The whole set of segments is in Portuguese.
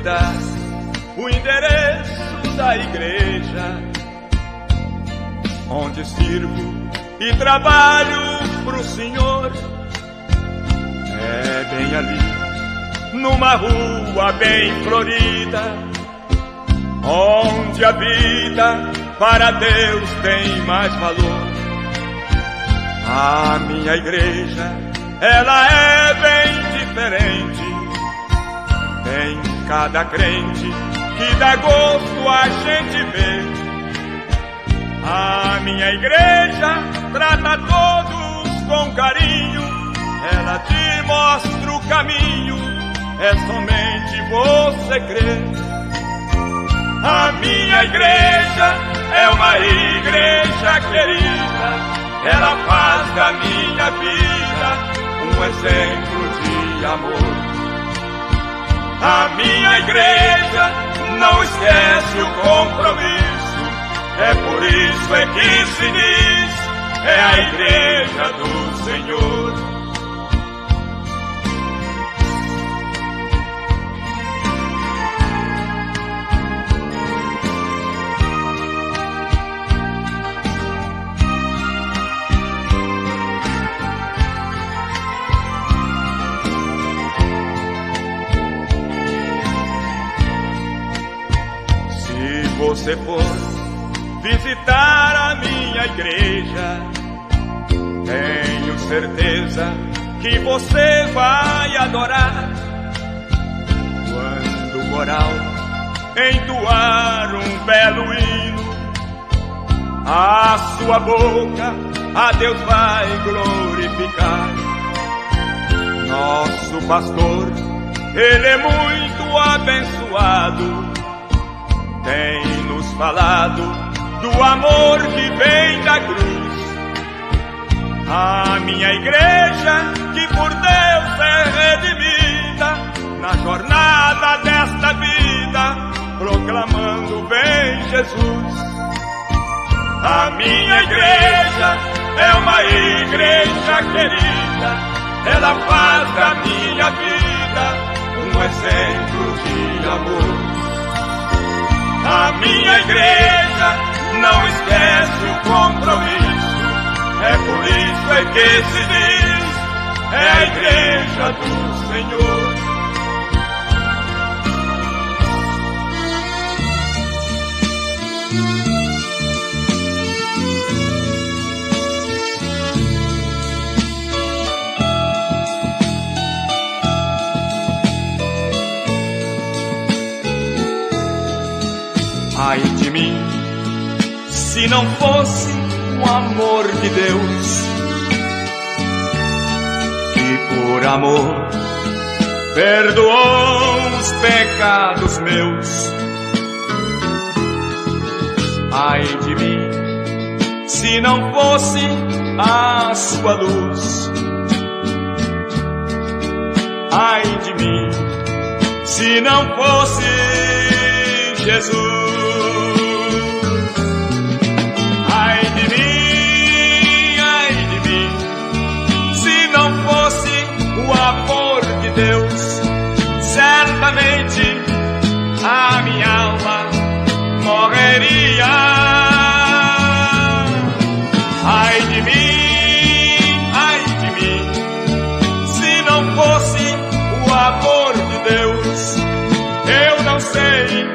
dar o endereço da igreja onde sirvo e trabalho pro Senhor. É bem ali, numa rua bem florida, onde a vida para Deus tem mais valor. A minha igreja, ela é bem diferente. Tem cada crente que dá gosto a gente ver. A minha igreja trata todos com carinho. Ela te mostra o caminho, é somente você crer. A minha igreja é uma igreja querida. Ela faz da minha vida um exemplo de amor. A minha igreja não esquece o compromisso. É por isso é que se diz, é a igreja do Senhor. Se você for visitar a minha igreja, tenho certeza que você vai adorar. Quando o coral entoar um belo hino, a sua boca a Deus vai glorificar. Nosso pastor, ele é muito abençoado, tem nos falado do amor que vem da cruz. A minha igreja, que por Deus é redimida, na jornada desta vida, proclamando vem Jesus. A minha igreja é uma igreja querida. Ela faz da minha vida um exemplo de amor. A minha igreja não esquece o compromisso. É por isso é que se diz, é a igreja do Senhor. Ai de mim, se não fosse o amor de Deus, que por amor perdoou os pecados meus. Ai de mim, se não fosse a sua luz. Ai de mim, se não fosse Jesus. Ai de mim, se não fosse o amor de Deus, certamente a minha alma morreria. Ai de mim, se não fosse o amor de Deus, eu não sei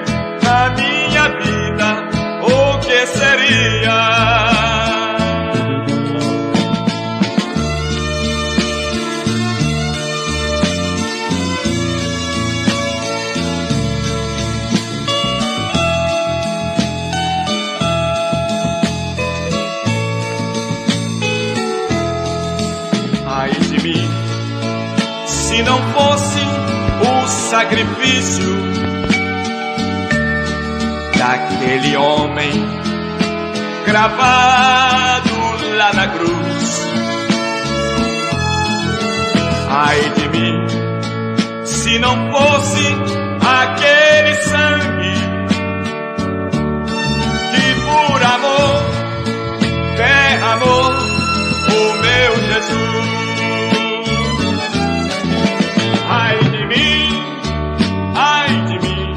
a minha vida o que seria. Ai de mim, se não fosse o sacrifício daquele homem cravado lá na cruz. Ai de mim, se não fosse aquele sangue que por amor derramou o meu Jesus. Ai de mim,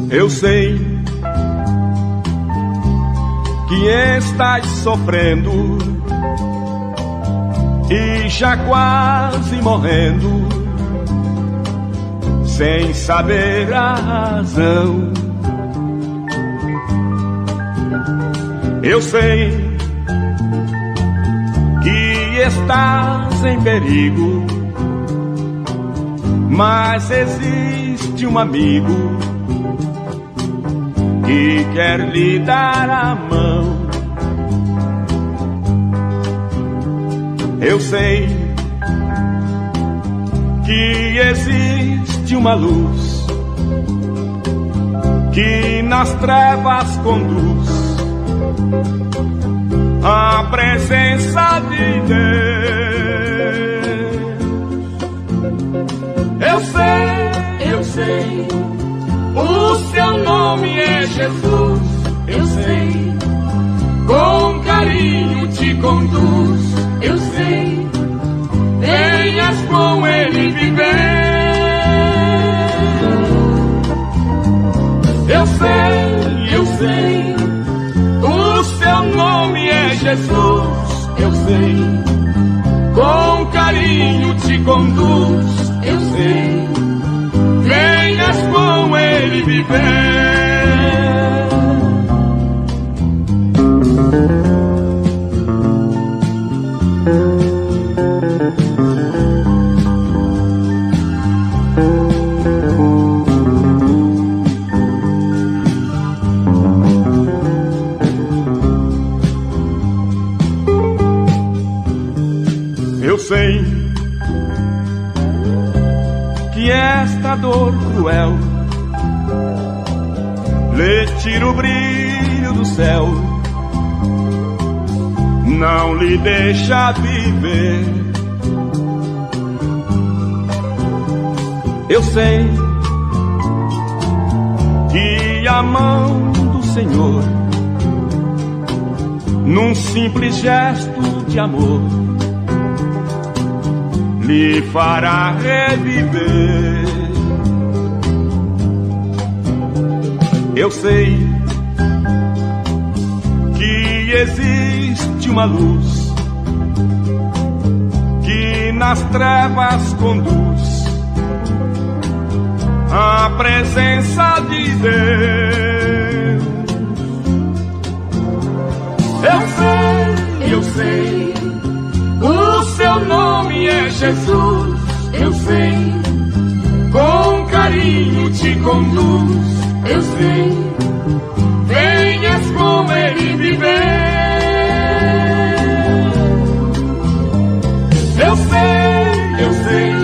Eu sei que estás sofrendo e já quase morrendo, sem saber a razão. Eu sei que estás em perigo, mas existe um amigo que quer lhe dar a mão. Eu sei que existe uma luz que nas trevas conduz à presença de Deus. Eu sei, o seu nome é Jesus. Eu sei, com carinho te conduz. Eu sei, venhas com ele viver. Eu sei, o seu nome é Jesus. Eu sei, com carinho te conduz. Eu sei, venhas com ele viver. Eu sei que esta dor cruel lhe tira o brilho do céu, não lhe deixa viver. Eu sei que a mão do Senhor, num simples gesto de amor, lhe fará reviver. Eu sei que existe uma luz que nas trevas conduz à presença de Deus. Eu sei, o seu nome é Jesus. Eu sei, com carinho te conduz. Eu sei, venhas com ele viver. Eu sei,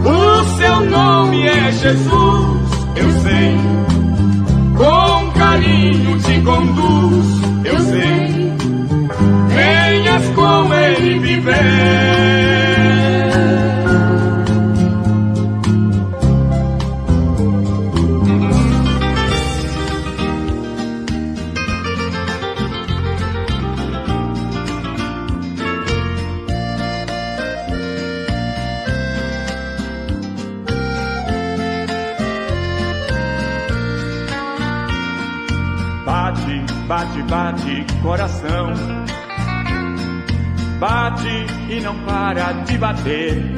o seu nome é Jesus. Eu sei, com carinho te conduz. Eu sei, venhas com ele viver. Bate, bate, bate, coração. Bate e não para de bater.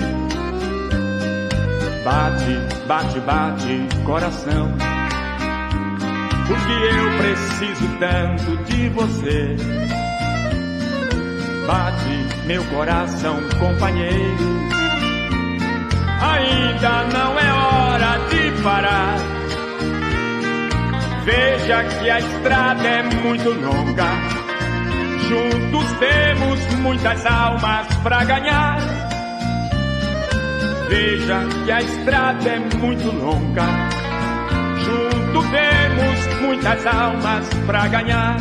Bate, bate, bate, coração. Porque eu preciso tanto de você. Bate, meu coração, companheiro. Ainda não é hora de parar. Veja que a estrada é muito longa. Juntos temos muitas almas pra ganhar. Veja que a estrada é muito longa. Juntos temos muitas almas pra ganhar.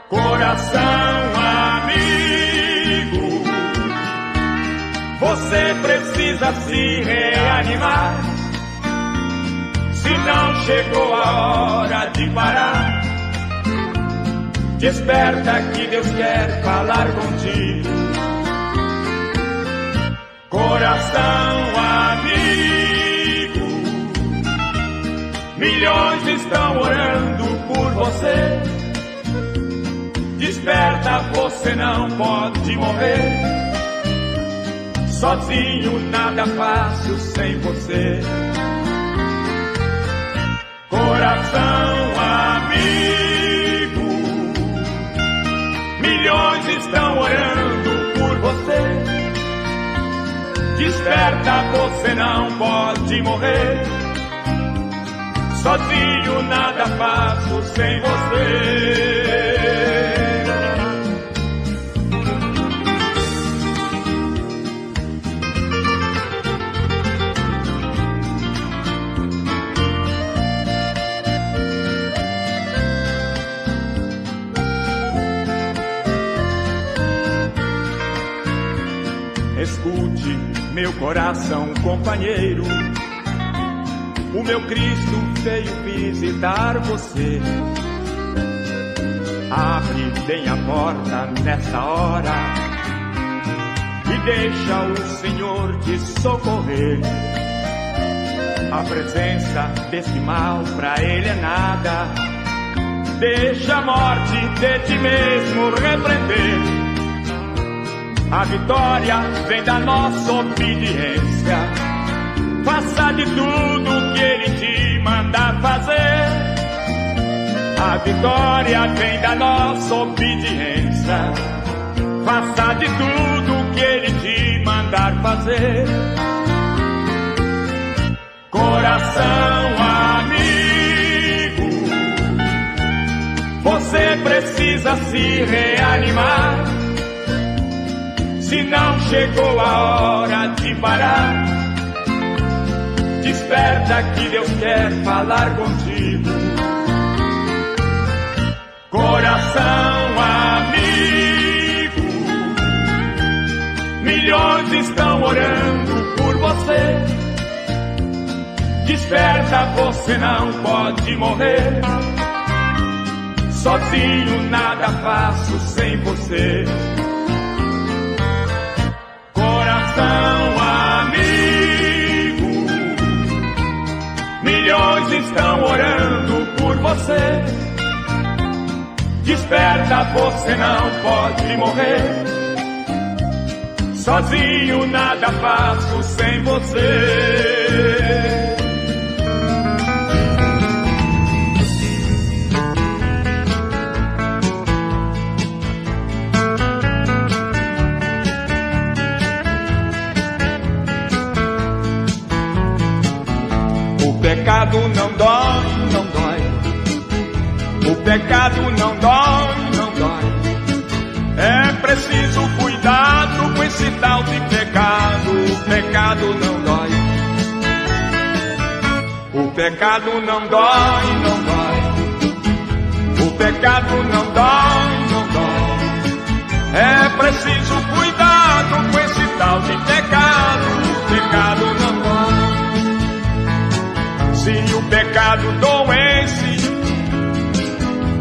Coração amigo, você precisa se reanimar. Se não chegou a hora de parar, desperta que Deus quer falar contigo. Coração amigo, milhões estão orando por você. Desperta, você não pode morrer. Sozinho nada fácil sem você. Coração amigo, milhões estão orando por você. Desperta, você não pode morrer. Sozinho nada faço sem você. Escute, meu coração companheiro, o meu Cristo veio visitar você. Abre bem a porta nessa hora e deixa o Senhor te socorrer. A presença desse mal pra Ele é nada. Deixa a morte de ti mesmo repreender. A vitória vem da nossa obediência. Faça de tudo que Ele te mandar fazer. A vitória vem da nossa obediência. Faça de tudo que Ele te mandar fazer. Coração amigo, você precisa se reanimar. Se não chegou a hora de parar, desperta que Deus quer falar contigo. Coração amigo, milhões estão orando por você. Desperta, você não pode morrer. Sozinho nada faço sem você. Coração amigo, milhões estão orando por você. Desperta, você não pode morrer. Sozinho nada faço sem você. O pecado não dói, não dói. O pecado não dói, não dói. É preciso cuidado com esse tal de pecado. O pecado não dói. O pecado não dói, não dói. O pecado não dói, não dói. É preciso cuidado com esse tal de pecado. O pecado não dói. Se o pecado doesse,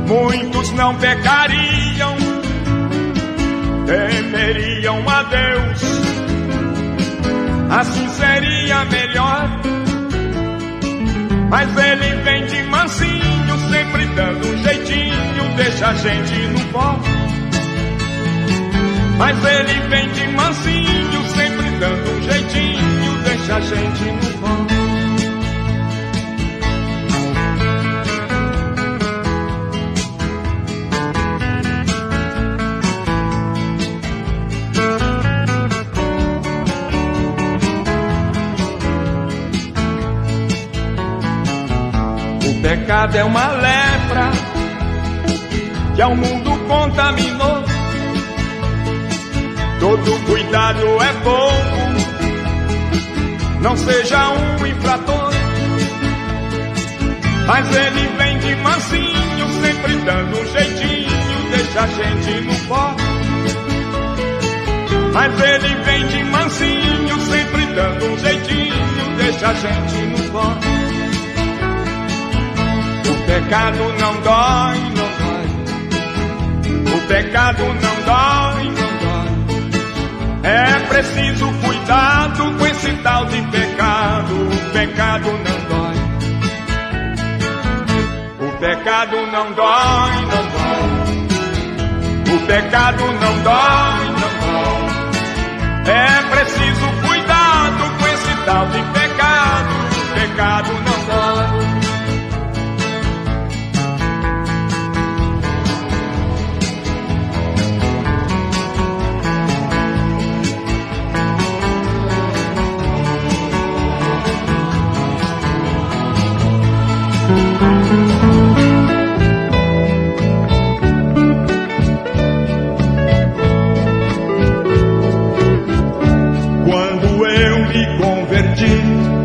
muitos não pecariam, temeriam a Deus. Assim seria melhor. Mas Ele vem de mansinho, sempre dando um jeitinho, deixa a gente no pó. Mas Ele vem de mansinho, sempre dando um jeitinho, deixa a gente no pó. O pecado é uma lepra que ao mundo contaminou. Todo cuidado é pouco, não seja um infrator. Mas Ele vem de mansinho, sempre dando um jeitinho, deixa a gente no pó. Mas Ele vem de mansinho, sempre dando um jeitinho, deixa a gente no pó. O pecado não dói, não dói. O pecado não dói, não dói. É preciso cuidado com esse tal de pecado. O pecado não dói. pecado não dói, não dói. O pecado não dói, não dói. É preciso cuidado com esse tal de pecado. O pecado não dói. Quando eu me converti,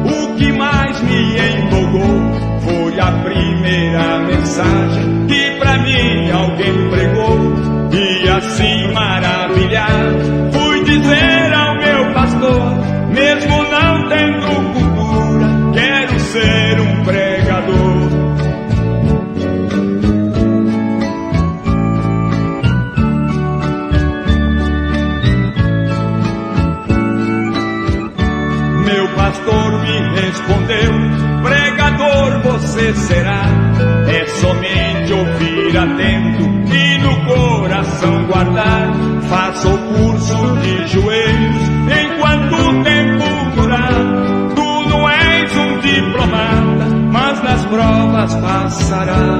o que mais me empolgou foi a primeira mensagem que pra mim alguém pregou. E assim maravilhado fui dizer ao meu pastor, mesmo não tendo cultura, quero ser um pregador. Meu pastor me respondeu, pregador você será, é somente ouvir atento e no coração guardar. Faça o curso de joelhos enquanto o tempo durar. Tu não és um diplomata, mas nas provas passará.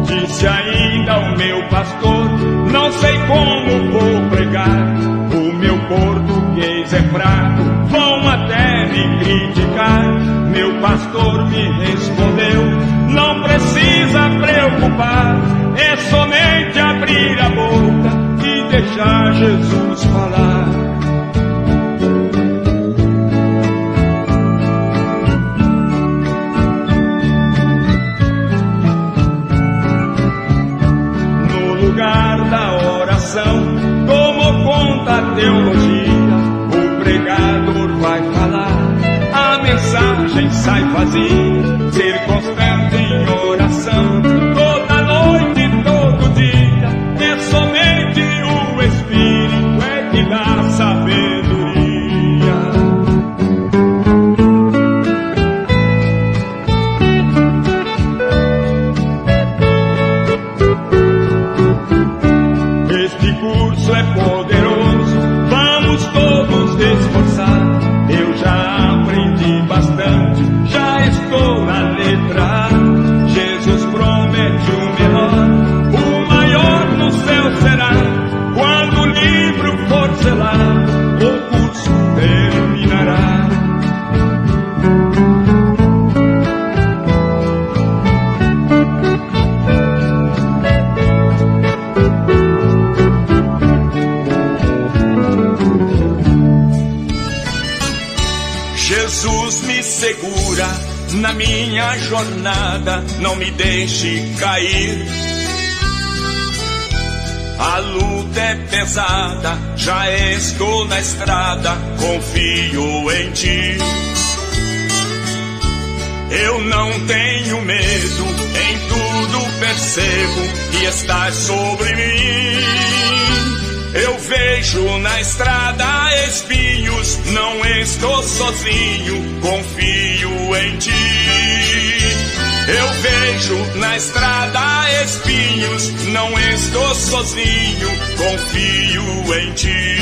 Disse ainda o meu pastor, não sei como vou pregar, o meu português é fraco, vão até me criticar. Meu pastor me respondeu, não precisa preocupar, é somente abrir a boca e deixar Jesus falar. No lugar da oração, tomou conta a teologia, o pregador vai falar, a mensagem sai vazia. Ser constante em oração, toda noite, todo dia, é somente o Espírito é que dá sabedoria. Este curso é poderoso, vamos todos esforçar. Eu já aprendi bastante, já estou na letra A. Jesus promete o menor, o maior no céu será. Quando o livro for selado, o curso terminará. Jesus me segura na minha jornada, não me deixe cair. A luta é pesada, já estou na estrada, confio em ti. Eu não tenho medo, em tudo percebo que estás sobre mim. Eu vejo na estrada espinhos, não estou sozinho, confio em ti. Eu vejo na estrada espinhos, não estou sozinho, confio em ti.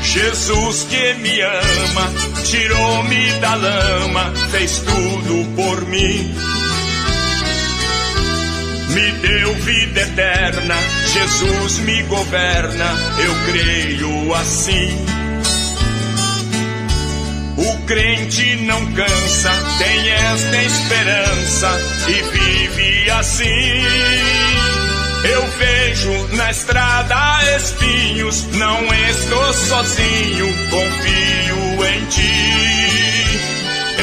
Jesus que me ama, tirou-me da lama, fez tudo por mim. Me deu vida eterna, Jesus me governa, eu creio assim. O crente não cansa, tem esta esperança e vive assim. Eu vejo na estrada espinhos, não estou sozinho, confio em ti.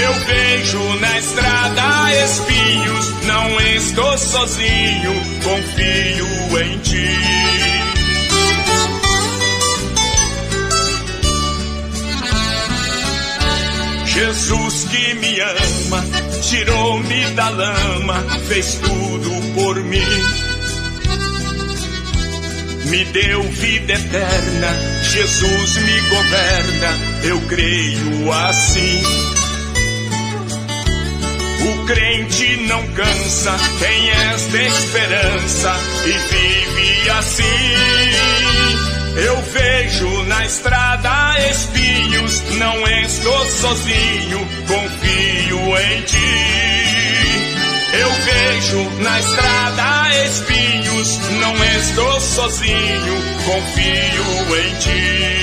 Eu vejo na estrada espinhos, não estou sozinho, confio em ti. Jesus que me ama, tirou-me da lama, fez tudo por mim. Me deu vida eterna, Jesus me governa, eu creio assim. O crente não cansa, tem esta esperança e vive assim. Eu vejo na estrada espinhos, não estou sozinho, confio em ti. Eu vejo na estrada espinhos, não estou sozinho, confio em ti.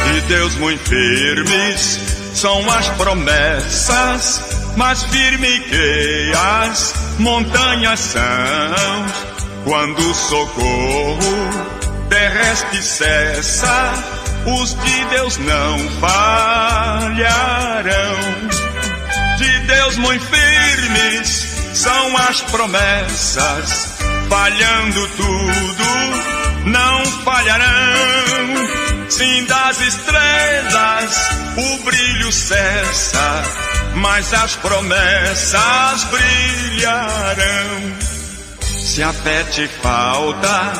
De Deus muito firmes são as promessas, mais firme que as montanhas são. Quando o socorro terrestre cessa, os de Deus não falharão. De Deus muito firmes são as promessas, falhando tudo, não falharão. Sim, das estrelas o brilho cessa, mas as promessas brilharão. Se a fé te falta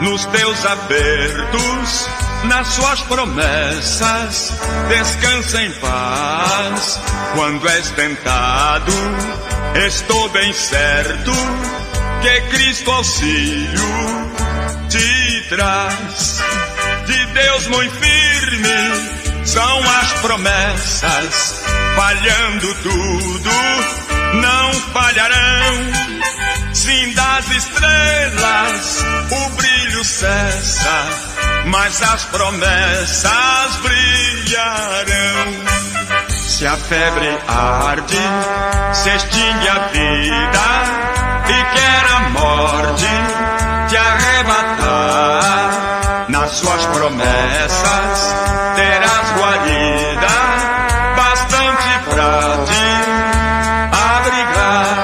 nos teus apertos, nas suas promessas descansa em paz. Quando és tentado, estou bem certo que Cristo auxílio te traz. De Deus muito firme são as promessas, falhando tudo, não falharão. Sim, das estrelas o brilho cessa, mas as promessas brilharão. Se a febre arde, se extingue a vida e quer a morte te arrebatar, nas suas promessas terás guarida bastante pra te abrigar.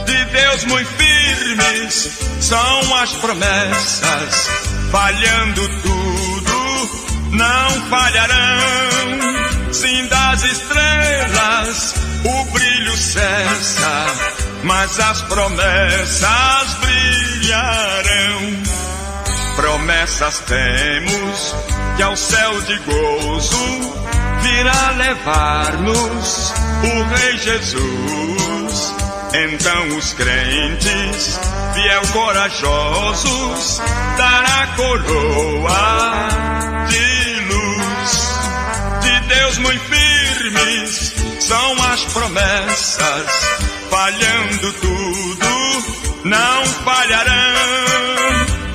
De Deus muito firmes são as promessas, falhando tudo, não falharão. Sim, das estrelas o brilho cessa, mas as promessas brilharão. Promessas temos que ao céu de gozo virá levar-nos o Rei Jesus. Então os crentes, fiel corajosos, dará coroa de luz. De Deus muito firmes são as promessas, falhando tudo, não falharão.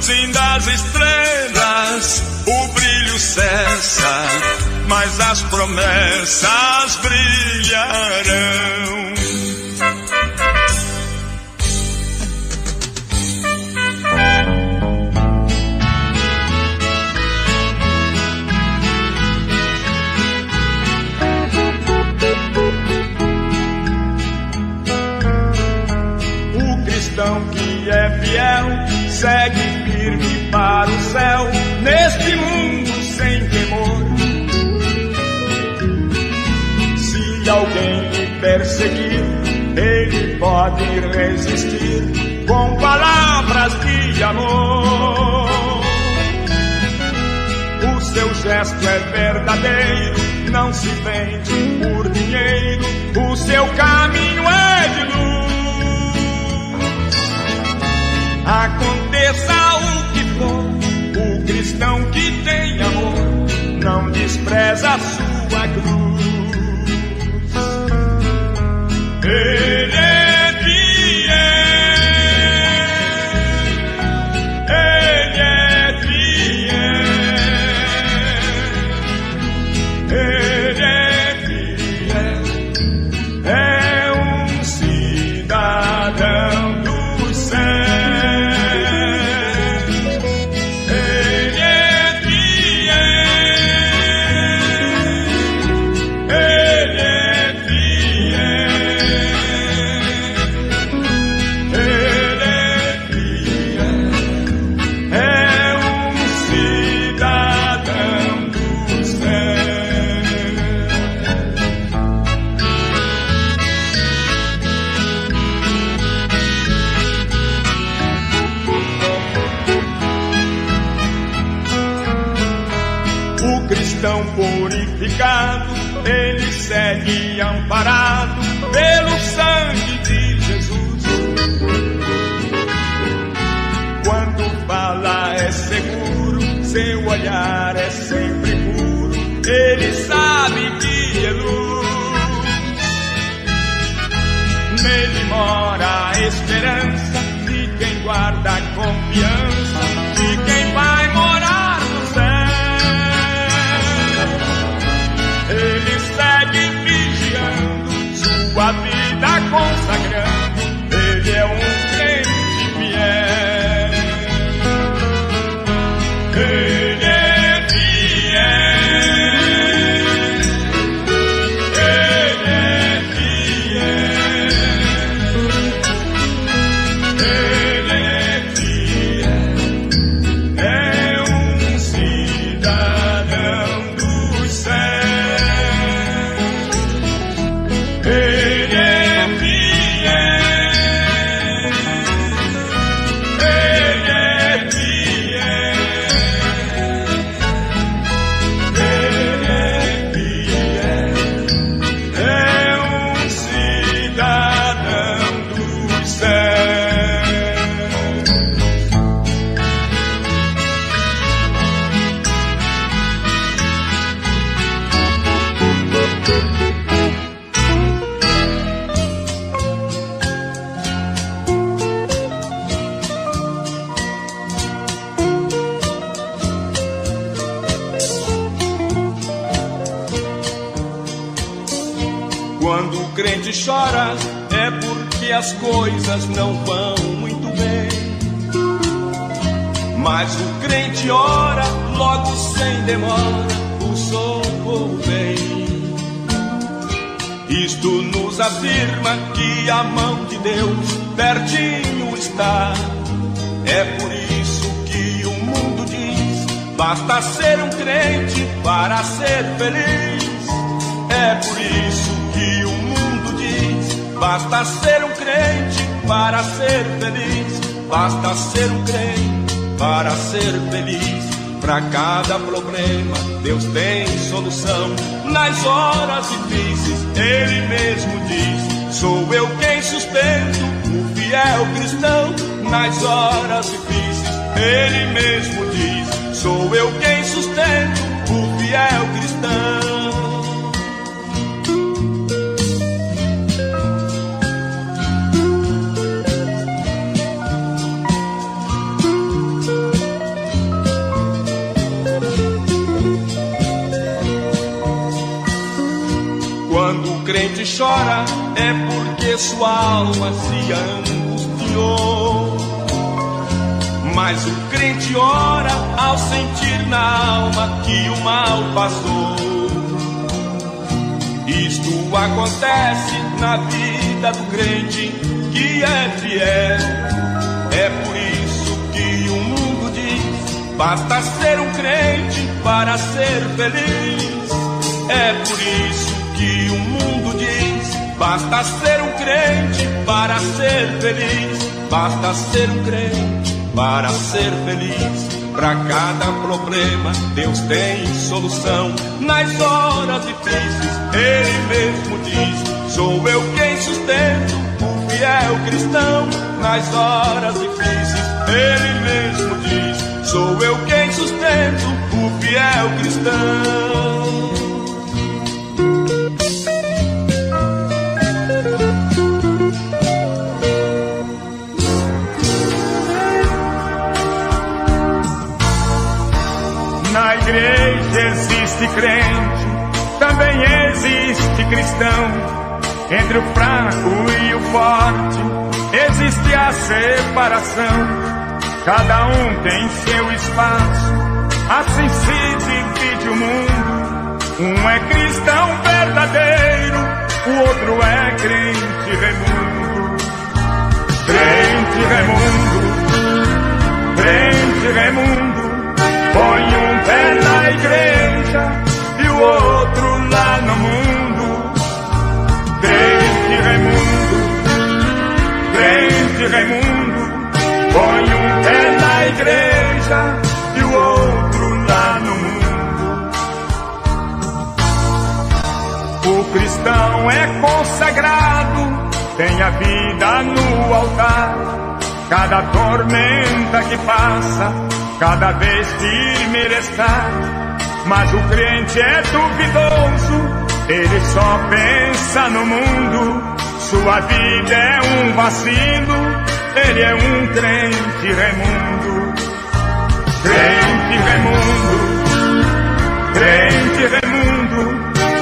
Sim, das estrelas o brilho cessa, mas as promessas brilharão. O cristão que é fiel segue firme para o céu, neste mundo sem temor. Se alguém me perseguir, ele pode resistir com palavras de amor. O seu gesto é verdadeiro, não se vende por dinheiro, o seu caminho é de luz. Aconteça o que for, o cristão que tem amor não despreza a sua cruz. Ele é fiel, ele é fiel, ele é fiel, é um cristão purificado, ele segue amparado pelo sangue de Jesus. Quando fala é seguro, seu olhar é sempre puro, ele sabe que é luz. Nele mora a esperança de quem guarda a confiança, de quem vai morar no céu. Ele segue vigiando, sua vida consagrando, ele é um crente fiel. Ele é fiel. Quando o crente chora é porque as coisas não vão muito bem. Mas o crente ora, logo sem demora, o socorro vem. Isto nos afirma que a mão de Deus pertinho está. É por isso que o mundo diz, basta ser um crente para ser feliz. É por isso que o mundo diz, basta ser um crente para ser feliz. Basta ser um crente para ser feliz. Para cada problema Deus tem solução. Nas horas difíceis Ele mesmo diz, sou eu quem sustento o fiel cristão. Nas horas difíceis Ele mesmo diz, sou eu quem sustento o fiel cristão. Quando o crente chora é porque sua alma se angustiou. Mas o crente ora ao sentir na alma que o mal passou. Isto acontece na vida do crente que é fiel. É por isso que o mundo diz, basta ser um crente para ser feliz. É por isso que o mundo diz, basta ser um crente para ser feliz. Basta ser um crente para ser feliz. Para cada problema Deus tem solução. Nas horas difíceis Ele mesmo diz, sou eu quem sustento o fiel cristão. Nas horas difíceis Ele mesmo diz, sou eu quem sustento o fiel cristão. Na igreja existe crente, também existe cristão. Entre o fraco e o forte existe a separação. Cada um tem seu espaço, assim se divide o mundo. Um é cristão verdadeiro, o outro é crente remundo. Crente remundo, crente remundo, põe um pé na igreja e o outro lá no mundo. Crente remundo, põe um pé na igreja e o outro lá no mundo. minha vida no altar. Cada tormenta que passa, cada vez firme está. Mas o crente é duvidoso, ele só pensa no mundo. Sua vida é um vacilo, ele é um crente Raimundo. Crente Raimundo, crente Raimundo,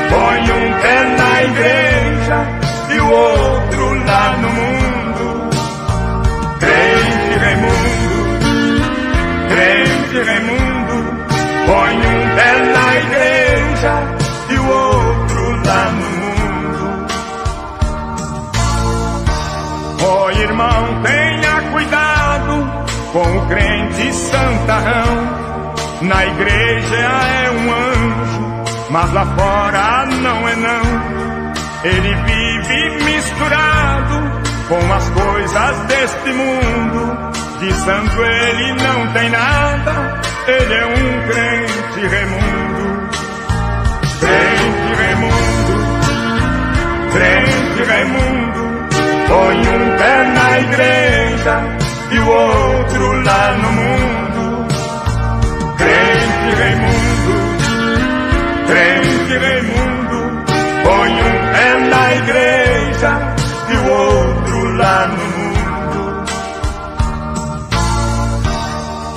põe um pé na igreja e o outro lá no mundo. Crente Raimundo, crente Raimundo, põe um pé na igreja e o outro lá no mundo. Oh, irmão, tenha cuidado com o crente santarrão. Na igreja é um anjo, mas lá fora não é não. Ele vive misturado com as coisas deste mundo. De santo ele não tem nada, ele é um crente Raimundo. Crente Raimundo, crente Raimundo, põe um pé na igreja e o outro lá no mundo. Crente Raimundo, crente Raimundo, põe um pé na igreja e o outro lá no mundo.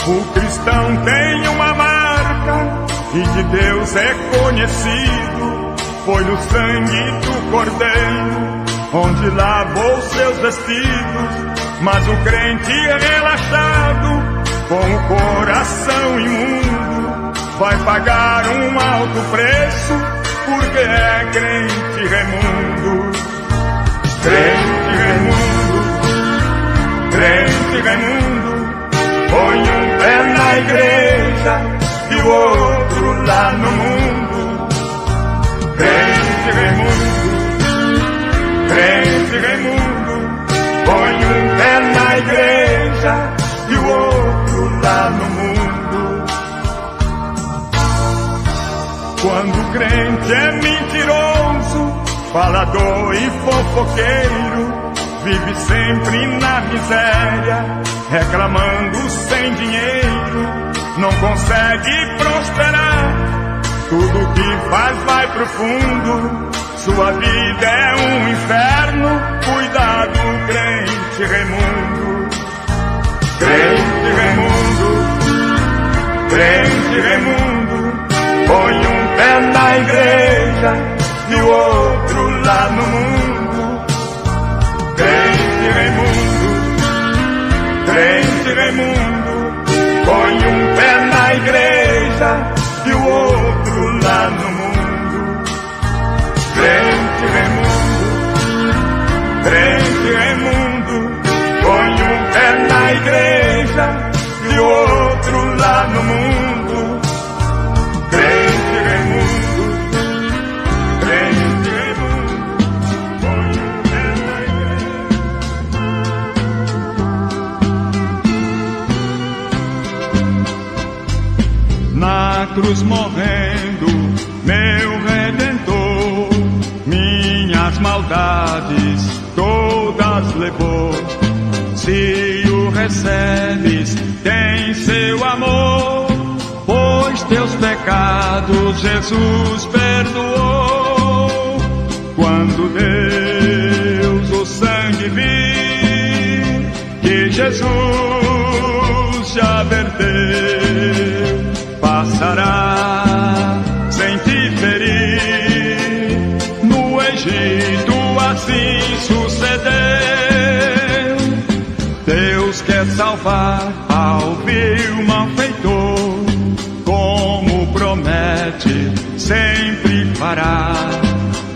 O cristão tem uma marca e de Deus é conhecido. Foi no sangue do Cordeiro onde lavou seus vestidos. Mas o crente relaxado, com o coração imundo, vai pagar um alto preço, porque é crente Raimundo. Crente Raimundo, crente Raimundo, põe um pé na igreja e o outro lá no mundo. Crente Raimundo, crente Raimundo, põe um pé na igreja e o outro lá no mundo. Quando o crente é mentiroso, falador e fofoqueiro, vive sempre na miséria, reclamando sem dinheiro, não consegue prosperar. Tudo que faz vai pro fundo, sua vida é um inferno. Cuidado, crente Raimundo. Crente Raimundo, crente Raimundo, põe um pé na igreja e o outro lá no mundo. Crente Raimundo, crente Raimundo, põe um pé na igreja e o outro lá no mundo. Crente Raimundo, crente Raimundo, põe um pé na igreja e o outro lá no mundo. Crente Raimundo, crente Raimundo, põe um pé na igreja. Na cruz morrendo, meu Redentor, minhas maldades todas levou. Se o recebes, tem seu amor, pois teus pecados Jesus perdoou. Quando Deus o sangue vir, que Jesus já verteu, passará sem te ferir. No Egito assim sucedeu. Deus quer salvar ao vil malfeitor, como promete, sempre fará.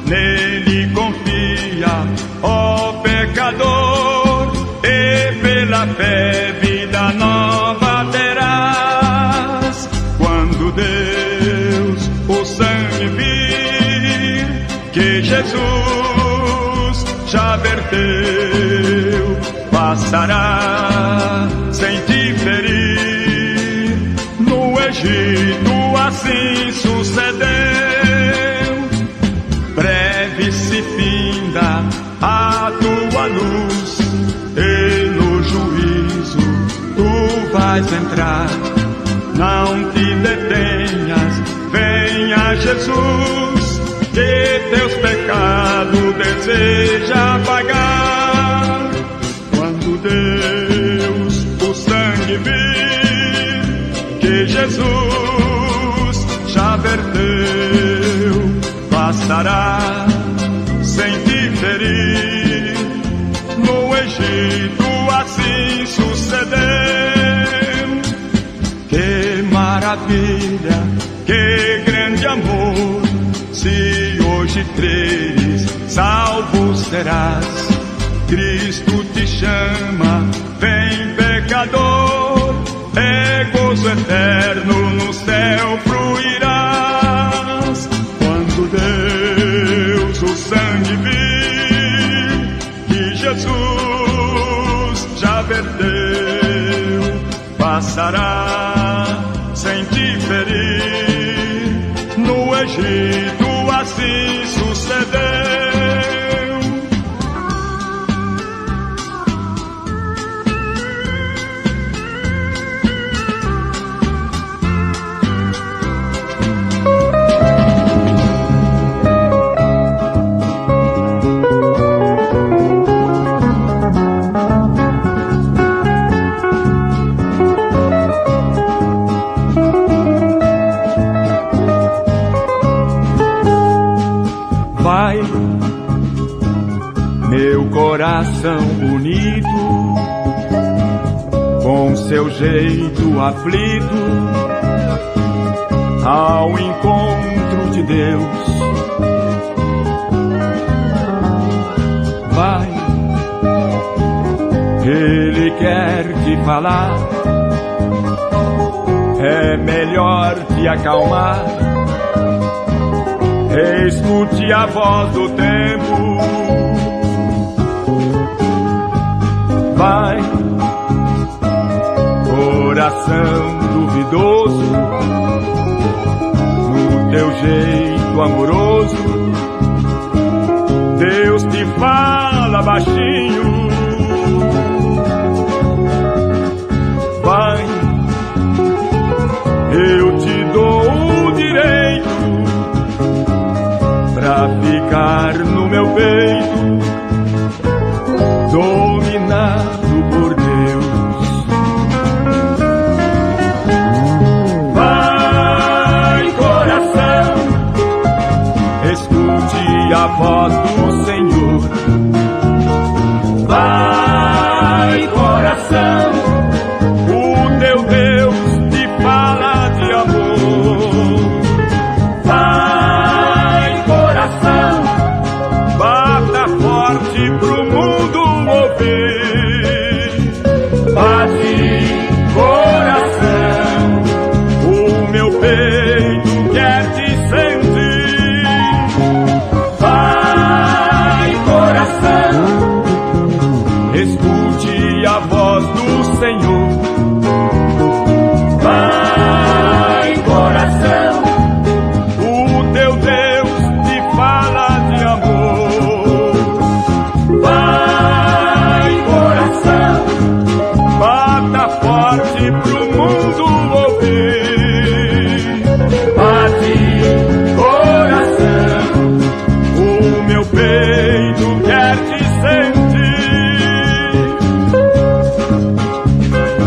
Nele confia, ó pecador, e pela fé vida nova terás. Quando Deus o sangue vir, que Jesus já verteu, passará sem te ferir. No Egito assim sucedeu. Breve se finda a tua luta, vais entrar. Não te detenhas, venha Jesus, que teus pecados deseja pagar. Quando Deus o sangue vir, que Jesus já verteu, bastará sem te ferir. No Egito assim sucedeu. Que maravilha, que grande amor, se hoje creres, salvo serás. Cristo te chama, vem pecador, é gozo eterno no céu fruirás. Quando Deus o sangue vir, que Jesus já verteu, passará sem te ferir. No Egito assim sucedeu. Vai, meu coração bonito, com seu jeito aflito, ao encontro de Deus. Vai, Ele quer te falar, é melhor te acalmar. Escute a voz do tempo. Vai, coração duvidoso, no teu jeito amoroso, Deus te fala baixinho. Vai, eu te dou o direito pra ficar no meu peito, dominado por Deus. Vai, coração, escute a voz do Senhor. Vai, coração, o teu Deus te fala de amor. Vai, coração, bata forte pro mundo ouvir. Bate, coração, o meu peito quer te sentir. Vai, coração, escute a voz do Senhor. Vai, coração, o teu Deus te fala de amor. Vai, coração, bata forte pro mundo ouvir. Bate, coração, o meu peito quer te sentir.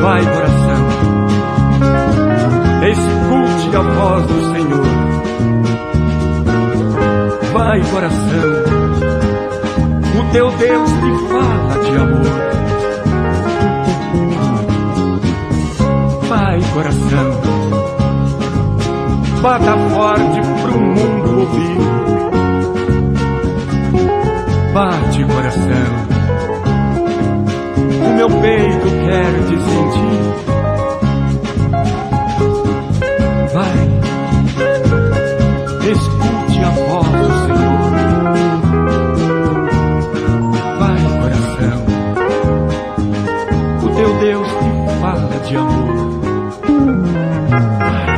Vai, coração, escute a voz do Senhor. Vai, coração, o teu Deus te fala de amor. Vai, coração, bata forte pro mundo ouvir. Bate, coração, o meu peito quer te sentir. Vai, escute a voz do Senhor. Vai, coração, o teu Deus te fala de amor. Vai.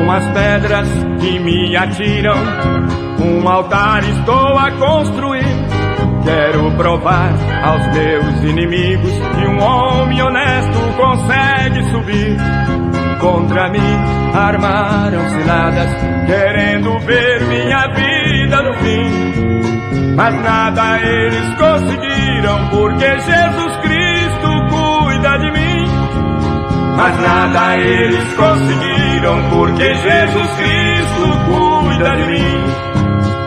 Com as pedras que me atiram, um altar estou a construir. Quero provar aos meus inimigos que um homem honesto consegue subir. Contra mim armaram ciladas, querendo ver minha vida no fim. Mas nada eles conseguiram, porque Jesus Cristo cuida de mim. Mas nada eles conseguiram, porque Jesus Cristo cuida de mim.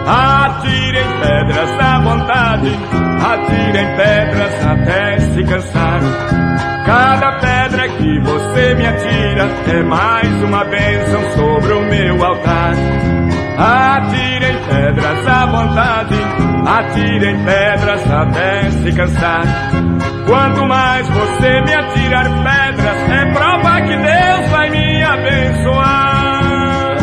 Atirem pedras à vontade, atirem pedras até se cansar. Cada pedra que você me atira é mais uma bênção sobre o meu altar. Atirem pedras à vontade, atirem pedras até se cansar. Quanto mais você me atirar pedras, é prova que Deus vai me abençoar.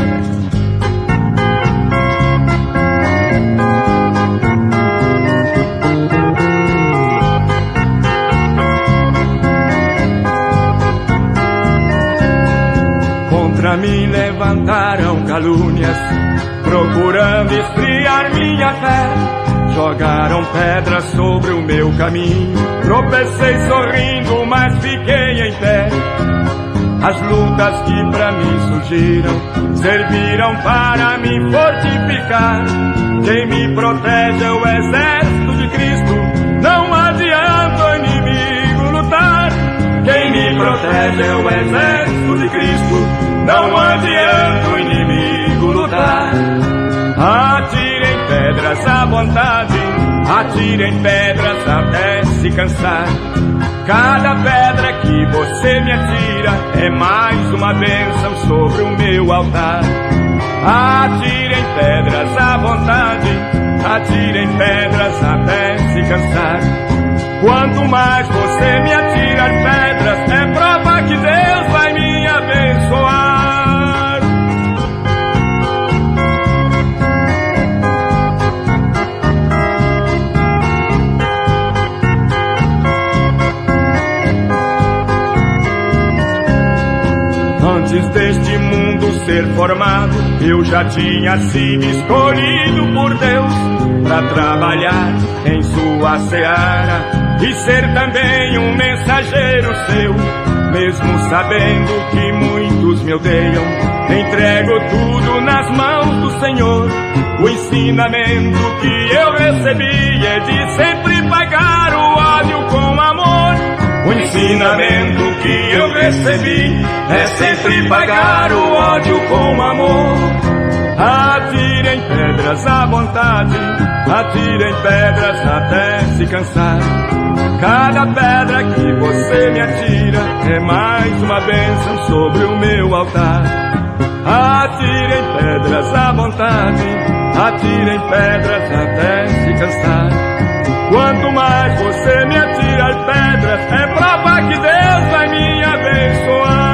Contra mim levantaram calúnias, procurando esfriar minha fé. Jogaram pedras sobre o meu caminho, tropecei sorrindo, mas fiquei em pé. As lutas que pra mim surgiram serviram para me fortificar. Quem me protege é o exército de Cristo, não adianta o inimigo lutar. Quem me protege é o exército de Cristo, não adianta o inimigo lutar. Atirem pedras à vontade, atirem pedras até se cansar. Cada pedra que você me atira é mais uma bênção sobre o meu altar. Atirem pedras à vontade, atirem pedras até se cansar. Quanto mais você me atirar pedras, é prova que Deus vai me abençoar. Antes deste mundo ser formado, eu já tinha sido escolhido por Deus para trabalhar em sua seara e ser também um mensageiro seu. Mesmo sabendo que muitos me odeiam, entrego tudo nas mãos do Senhor. O ensinamento que eu recebi é de sempre pagar o ódio com amor. O ensinamento que eu recebi é sempre pagar o ódio com amor. Atirem pedras à vontade, atirem pedras até se cansar. Cada pedra que você me atira é mais uma bênção sobre o meu altar. Atirem pedras à vontade, atirem pedras até se cansar. Quanto mais você me atirar pedras, é prova que Deus vai me abençoar.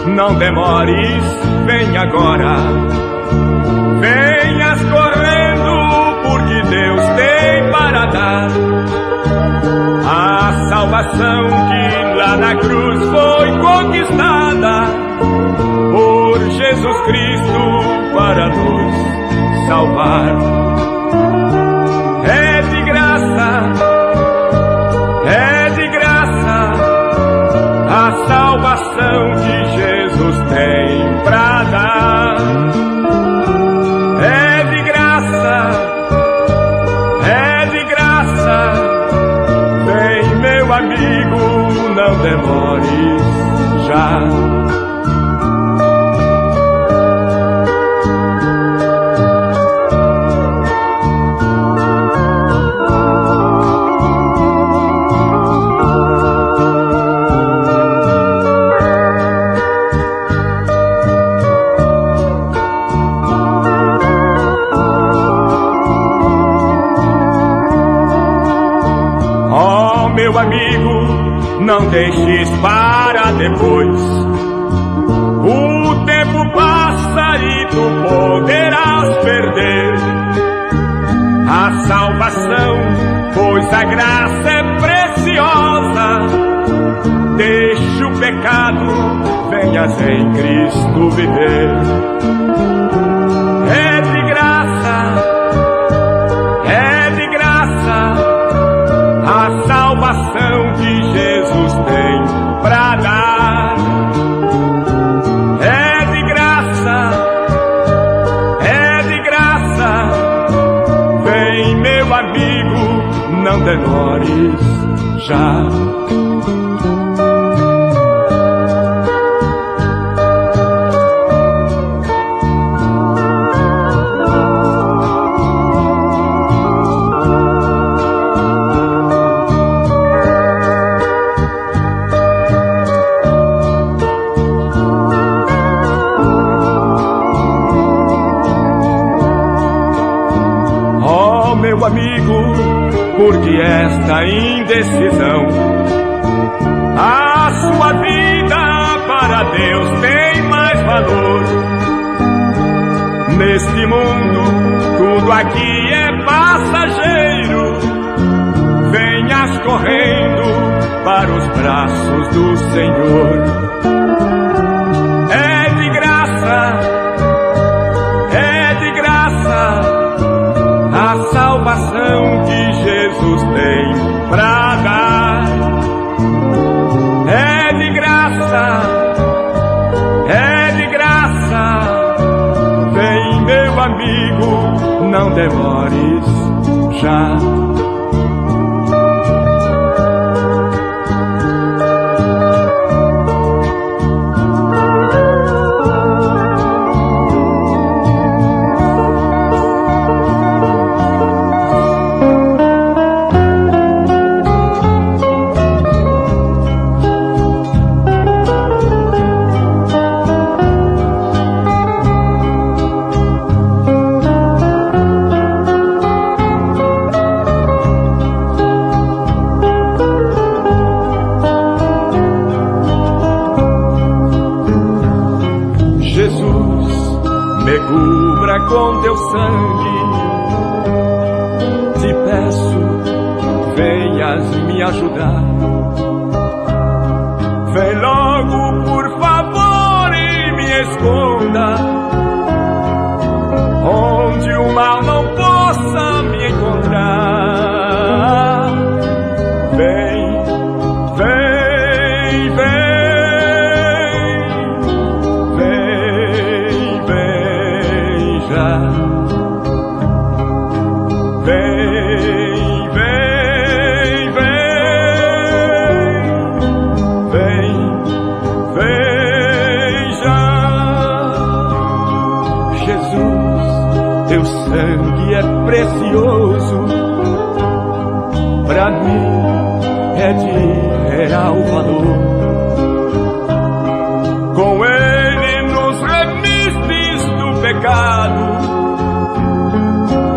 Não demores, vem agora. Venhas correndo, porque Deus tem para dar a salvação que lá na cruz foi conquistada por Jesus Cristo para nos salvar. É de graça, é de graça a salvação que Jesus tem pra dar. É de graça, vem meu amigo, não demores já. meu amigo, não deixes para depois. O tempo passa e tu poderás perder a salvação, pois a graça é preciosa. Deixe o pecado, venhas em Cristo viver. É de graça a salvação que Jesus tem pra dar. É de graça, vem meu amigo, não demores já. Meu amigo, porque esta indecisão, a sua vida para Deus tem mais valor. Neste mundo, tudo aqui é passageiro. Venhas correndo para os braços do Senhor. É de graça a salvação que Jesus tem pra dar. É de graça, vem meu amigo, não demores já. Me cubra com teu sangue, te peço, venhas me ajudar. Vem logo, por favor, e me esconda, onde o mal não possa me encontrar. Vem, vem, vem. Teu sangue é precioso, pra mim é de real valor. Com ele nos remistes do pecado,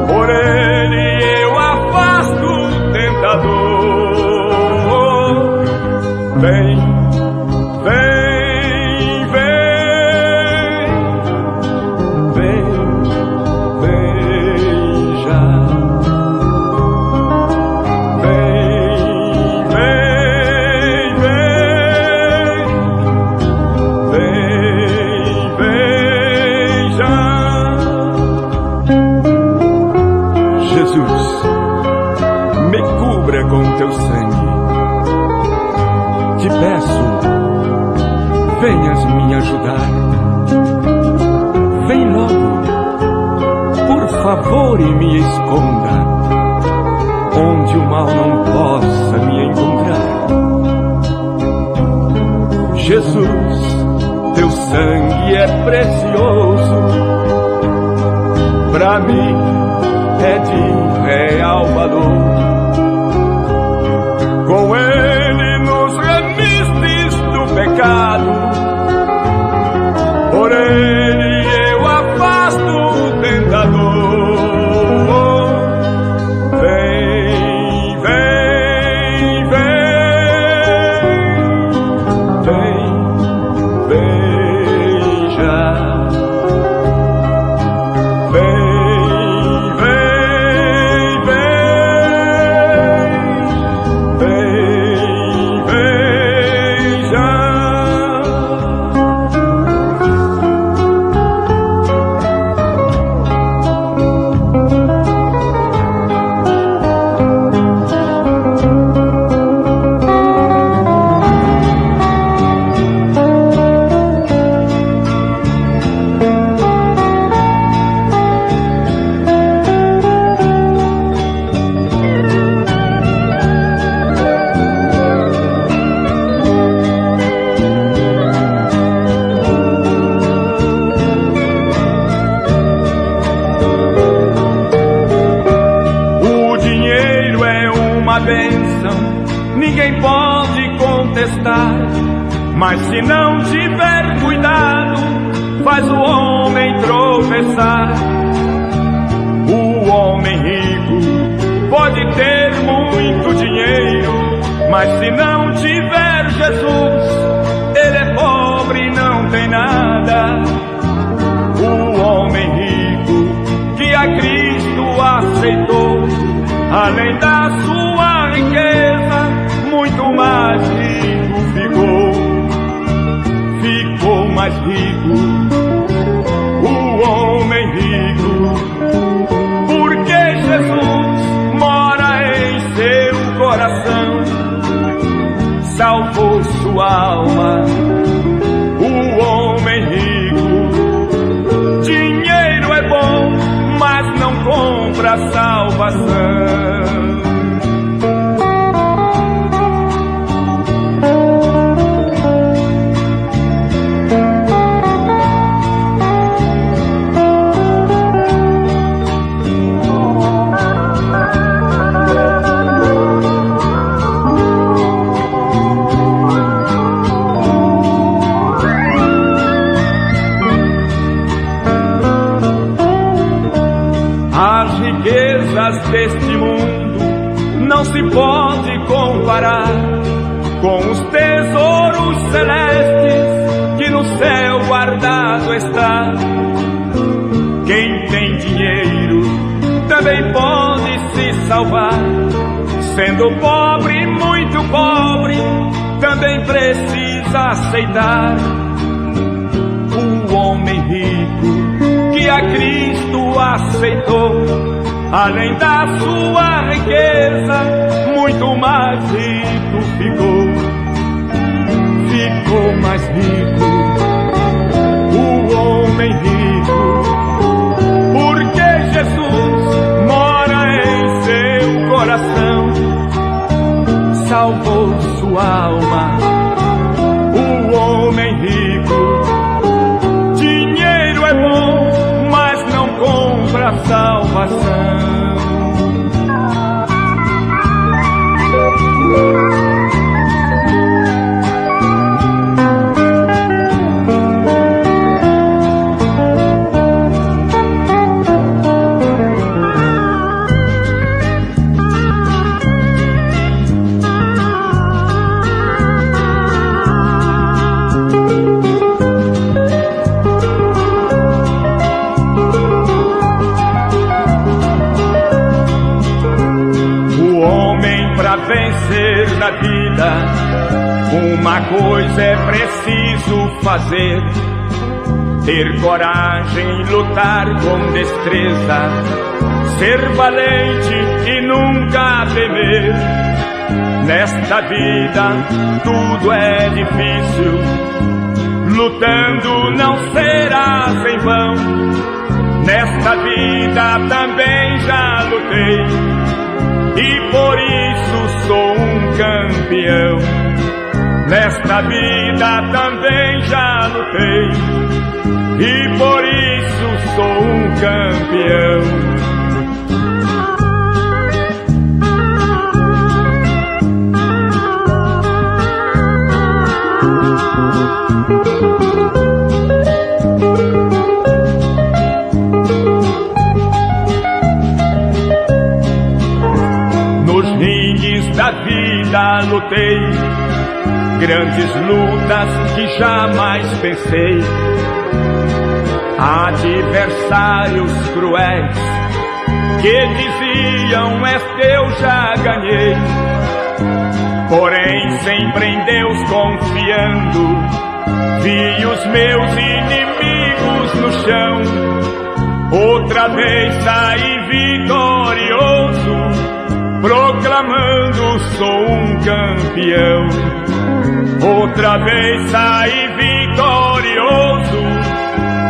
por ele eu afasto o tentador. Vem, vem, vem, vem. Com teu sangue, te peço, venhas me ajudar. Vem logo, por favor, e me esconda, onde o mal não possa me encontrar. Jesus, teu sangue é precioso, pra mim é de real valor. Com ele nos remistes do pecado, por ele eu afasto o tentador. Vem, vem, vem. ninguém pode contestar. Mas se não tiver cuidado, faz o homem tropeçar. O homem rico pode ter muito dinheiro, mas se não tiver Jesus, ele é pobre e não tem nada. O homem rico que a Cristo aceitou, além da sua riqueza, muito mais rico ficou. Ficou mais rico o homem rico, porque Jesus mora em seu coração, salvou sua alma. O homem rico, dinheiro é bom, mas não compra salvação. Deste mundo não se pode comparar com os tesouros celestes que no céu guardado está. Quem tem dinheiro também pode se salvar, sendo pobre, muito pobre, também precisa aceitar. O homem rico que a Cristo aceitou, além da sua riqueza, muito mais rico ficou. Ficou mais rico o homem rico, porque Jesus mora em seu coração, salvou sua alma. O homem rico, dinheiro é bom, mas não compra salvação. Vencer na vida, uma coisa é preciso fazer: ter coragem, lutar com destreza, ser valente e nunca temer. Nesta vida tudo é difícil, lutando não serás em vão. Nesta vida também já lutei, e por isso sou um campeão. Nesta vida também já lutei, e por isso sou um campeão. Da vida lutei grandes lutas que jamais pensei, adversários cruéis que diziam: esta eu já ganhei. Porém sempre em Deus confiando, vi os meus inimigos no chão. Outra vez saí vitorioso, proclamando sou um campeão. Outra vez saí vitorioso,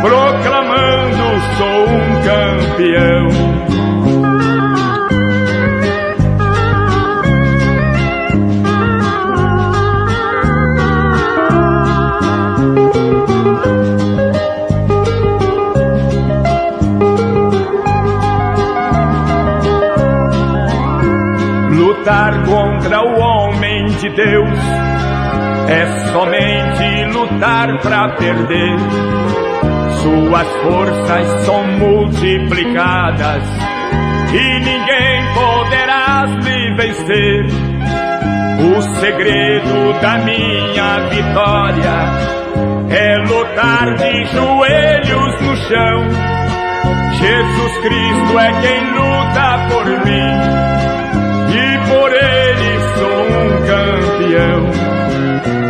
proclamando sou um campeão. Lutar contra o homem de Deus é somente lutar pra perder. Suas forças são multiplicadas e ninguém poderá lhe vencer. O segredo da minha vitória é lutar de joelhos no chão. Jesus Cristo é quem luta por mim e por Ele sou um campeão.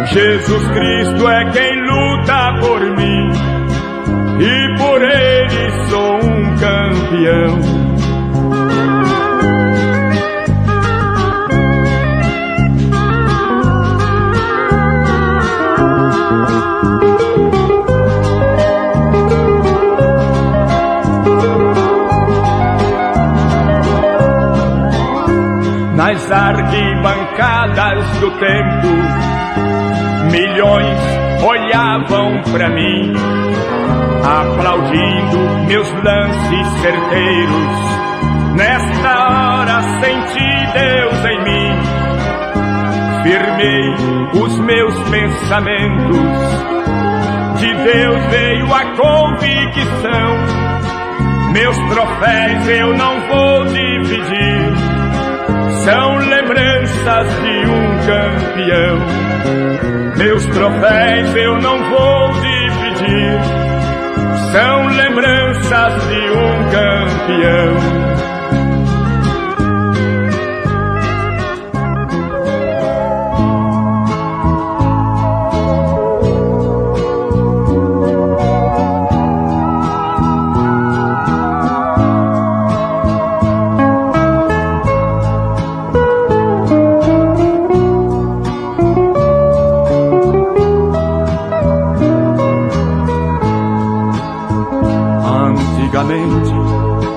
Jesus Cristo é quem luta por mim e por Ele sou um campeão. Nas arquibancadas do templo, milhões olhavam pra mim, aplaudindo meus lances certeiros. Nesta hora senti Deus em mim, firmei os meus pensamentos. De Deus veio a convicção, meus troféus eu não vou dividir. São lembranças de um campeão. Meus troféus eu não vou dividir. São lembranças de um campeão.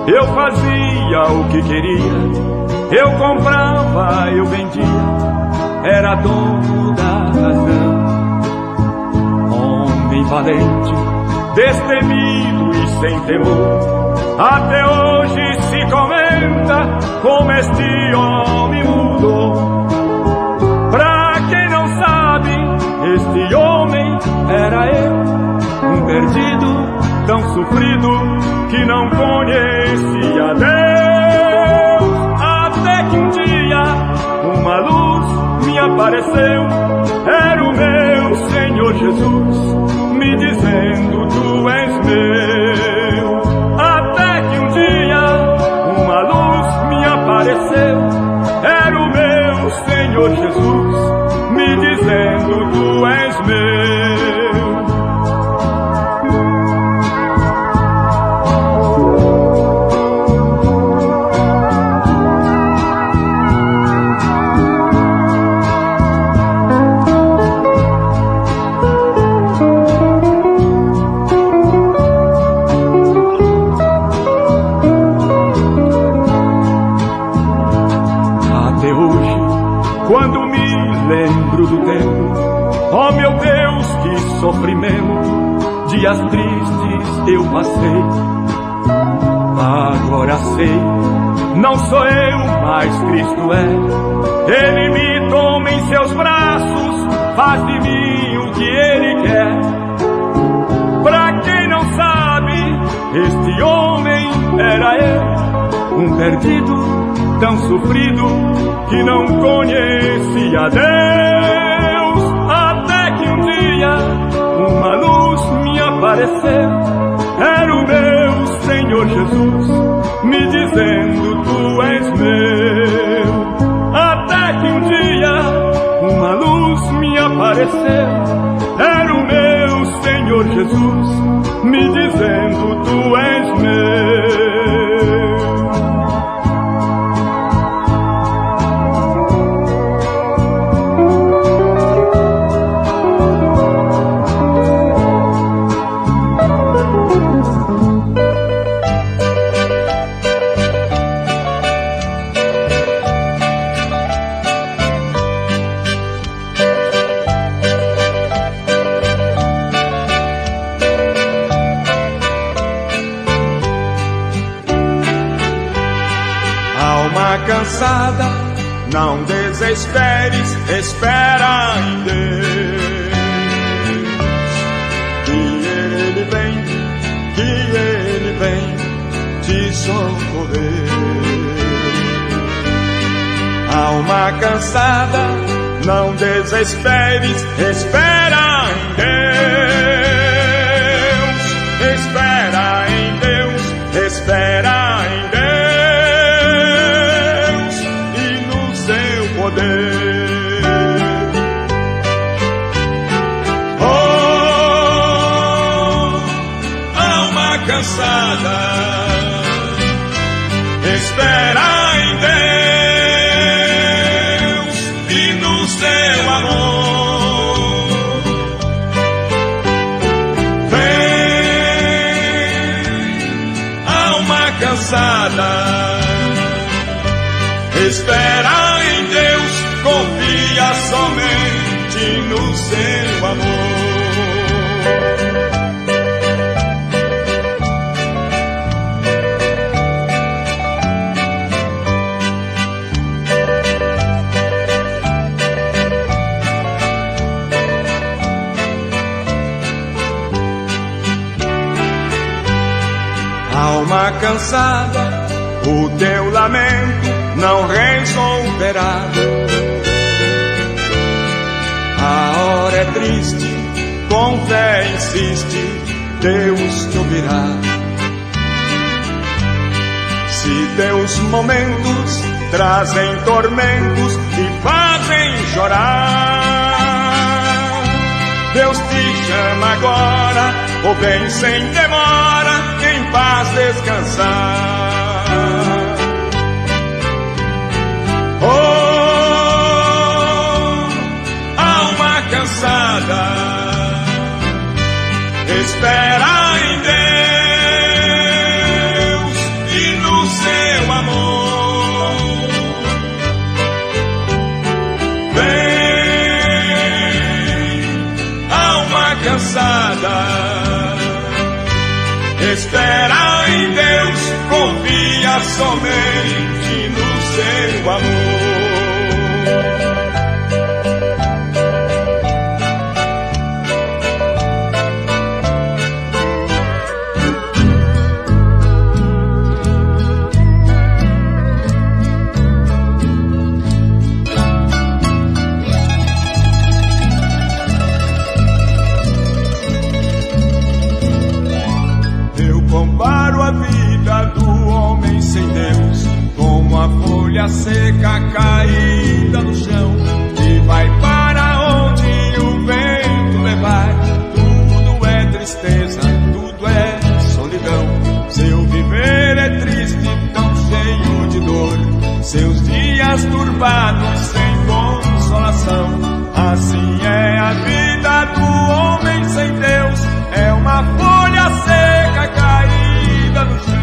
Eu fazia o que queria, eu comprava, eu vendia, era dono da razão. Homem valente, destemido e sem temor, até hoje se comenta como este homem mudou. Pra quem não sabe, este homem era eu, um perdido, tão sofrido que não conhecia Deus. Até que um dia uma luz me apareceu, era o meu Senhor Jesus, me dizendo: tu és meu. Até que um dia uma luz me apareceu, era o meu Senhor Jesus, me dizendo: tu és meu. Quando me lembro do tempo, oh meu Deus, que sofrimento, dias tristes eu passei. Agora sei, não sou eu, mas Cristo é. Ele me toma em seus braços, faz de mim o que Ele quer. Pra quem não sabe, este homem era eu, um perdido, tão sofrido que não conhecia Deus. Até que um dia uma luz me apareceu, era o meu Senhor Jesus, me dizendo: tu és meu. Até que um dia uma luz me apareceu, era o meu Senhor Jesus, me dizendo: tu és meu. Cansada, não deseja desesperes, espera em Deus. Que Ele vem te socorrer. Alma cansada, não desesperes, espera em Deus. Espera em Deus, espera em Deus e no seu poder. Oh, alma cansada, espera em Deus e no seu amor. Vem, alma cansada, espera em Deus, confia somente no seu amor. Alma cansada, o teu lamento não resolverá. A hora é triste, com fé insiste, Deus te ouvirá. Se teus momentos trazem tormentos e fazem chorar, Deus te chama agora, ou vem sem demora, em paz descansar. Oh, alma cansada, espera em Deus e no seu amor. Vem, alma cansada, espera em Deus, confia somente no seu amor. Comparo a vida do homem sem Deus como a folha seca caída no chão, que vai para onde o vento levar. Tudo é tristeza, tudo é solidão. Seu viver é triste, tão cheio de dor. Seus dias turbados sem consolação. Assim é a vida do homem sem Deus. É uma folha seca caída no chão.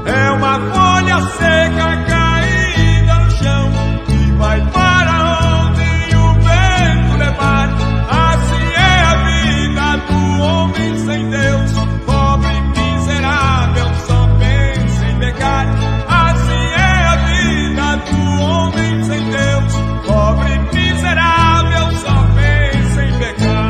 É uma folha seca caída no chão, que vai para onde o vento levar. Assim é a vida do homem sem Deus, pobre e miserável, só pensa em pecar. Assim é a vida do homem sem Deus, pobre e miserável, só pensa em pecar.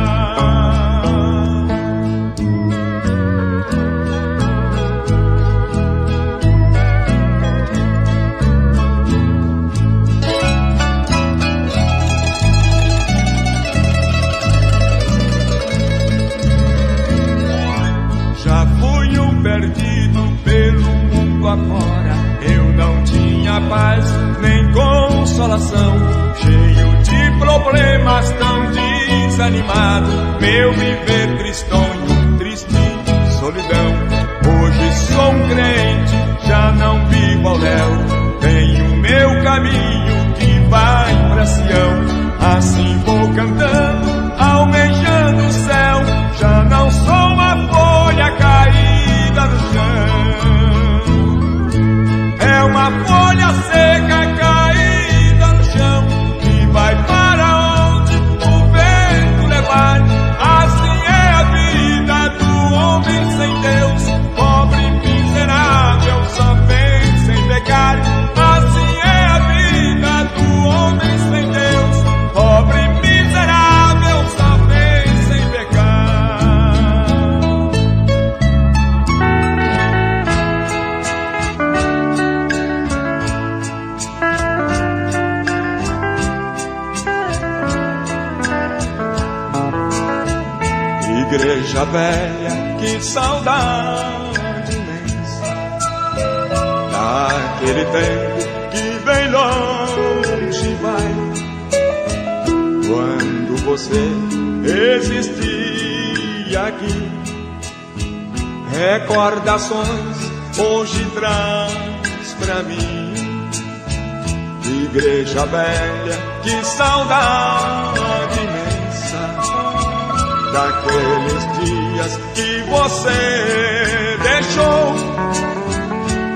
Perdido pelo mundo afora, eu não tinha paz nem consolação. Cheio de problemas, tão desanimado, meu viver tristonho, triste solidão. Hoje sou um crente, já não vivo ao léu. Tenho meu caminho que vai pra Sião. Assim vou cantando, almejando o céu. Já não sou uma folha caída no chão. É uma folha seca caída no chão, que vai para onde o vento levar. Assim é a vida do homem sem Deus, pobre e miserável, só pensa em pecar. Assim é a vida Igreja velha, que saudade imensa daquele tempo que bem longe vai, quando você existia aqui. Recordações hoje traz pra mim. Igreja velha, que saudade imensa daqueles dias que você deixou.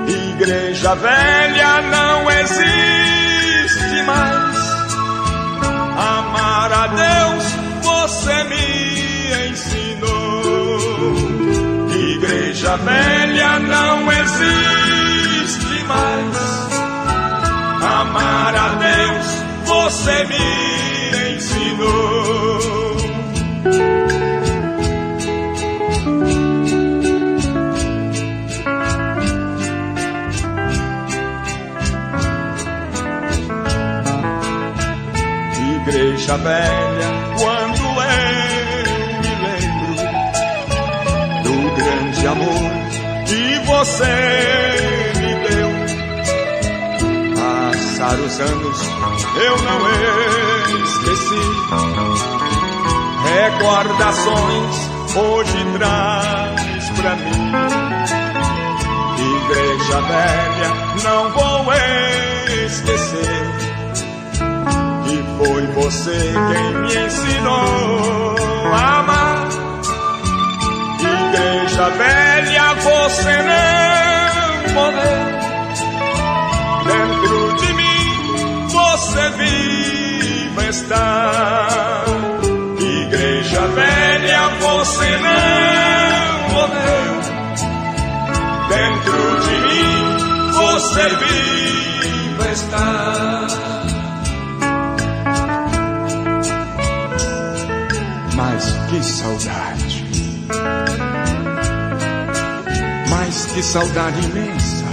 Igreja velha, não existe mais. Amar a Deus você me ensinou. Igreja velha, não existe mais. Amar a Deus você me ensinou. Igreja velha, quando eu me lembro do grande amor que você me deu. Passar os anos eu não esqueci. Recordações hoje traz pra mim. Igreja velha, não vou esquecer que foi você quem me ensinou a amar. Igreja velha, você não morreu. Dentro de mim você viva está. Igreja velha, você não morreu. Dentro de mim você viva está. Mas que saudade, mas que saudade imensa.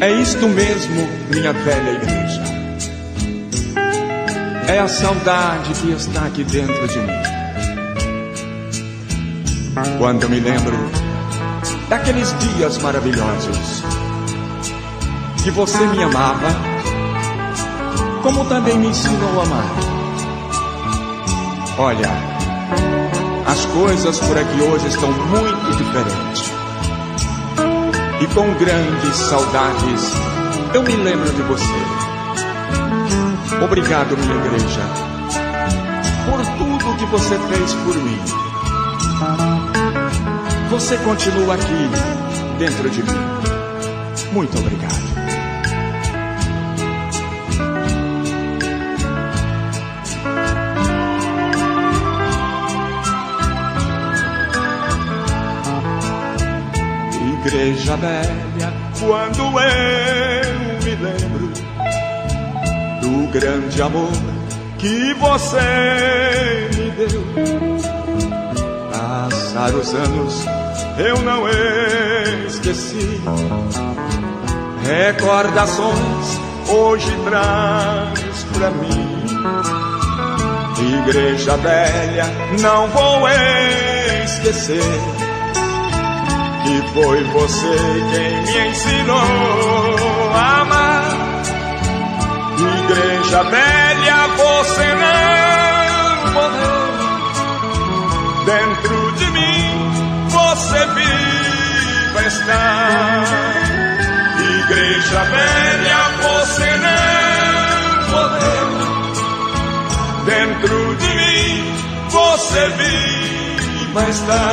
É isto mesmo, minha velha igreja. É a saudade que está aqui dentro de mim. Quando me lembro daqueles dias maravilhosos que você me amava, como também me ensinou a amar. Olha, as coisas por aqui hoje estão muito diferentes. E com grandes saudades eu me lembro de você. Obrigado, minha igreja, por tudo que você fez por mim. Você continua aqui dentro de mim. Muito obrigado. Igreja velha, quando eu me lembro do grande amor que você me deu. Passar os anos eu não esqueci. Recordações hoje traz pra mim. Igreja velha, não vou esquecer que foi você quem me ensinou a amar. Igreja velha, você não morreu. Dentro de mim você viva está. Igreja velha, você não morreu. Dentro de mim você viva está.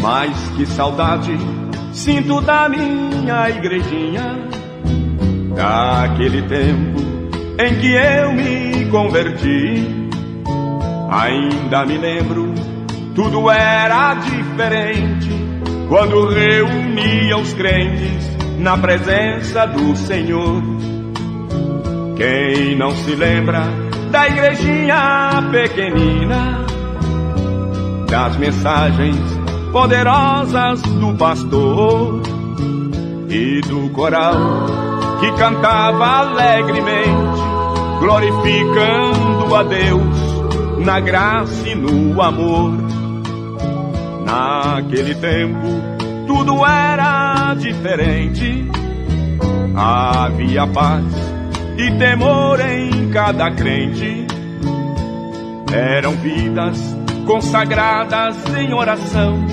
Mas que saudade sinto da minha igrejinha, daquele tempo em que eu me converti. Ainda me lembro, tudo era diferente. quando reunia os crentes na presença do Senhor. Quem não se lembra da igrejinha pequenina, das mensagens poderosas do pastor e do coral que cantava alegremente, glorificando a Deus na graça e no amor. Naquele tempo tudo era diferente, havia paz e temor em cada crente. Eram vidas consagradas em oração.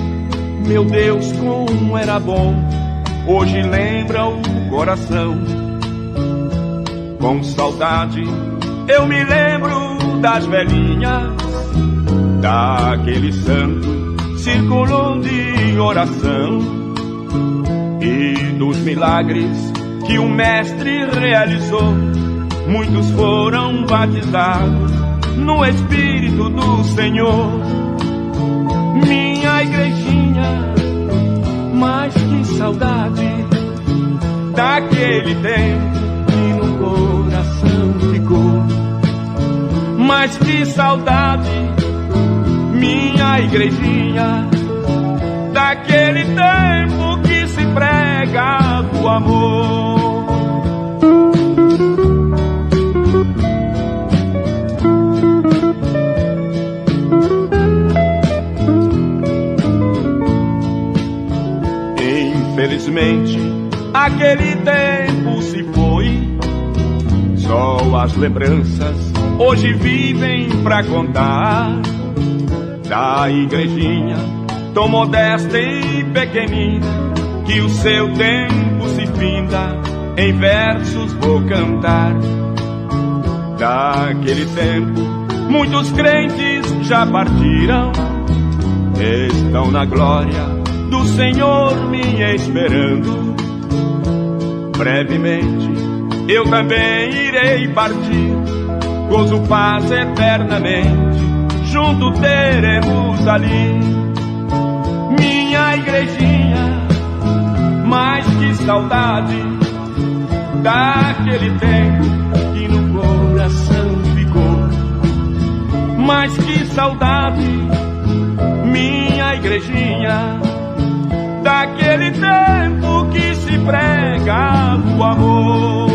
Meu Deus, como era bom, hoje lembra o coração. Com saudade eu me lembro das velhinhas, daquele santo círculo de oração e dos milagres que o mestre realizou. Muitos foram batizados no Espírito do Senhor. Minha igrejinha, mas que saudade daquele tempo que no coração ficou. Mas que saudade, minha igrejinha, daquele tempo que se prega do amor. Infelizmente, aquele tempo se foi. Só as lembranças hoje vivem pra contar da igrejinha tão modesta e pequenina, que o seu tempo se finda. Em versos vou cantar. Daquele tempo muitos crentes já partiram, estão na glória do Senhor me esperando. Brevemente eu também irei partir, gozo paz eternamente, junto teremos ali. Minha igrejinha, mas que saudade daquele tempo que no coração ficou. Mas que saudade, minha igrejinha, daquele tempo que se prega o amor.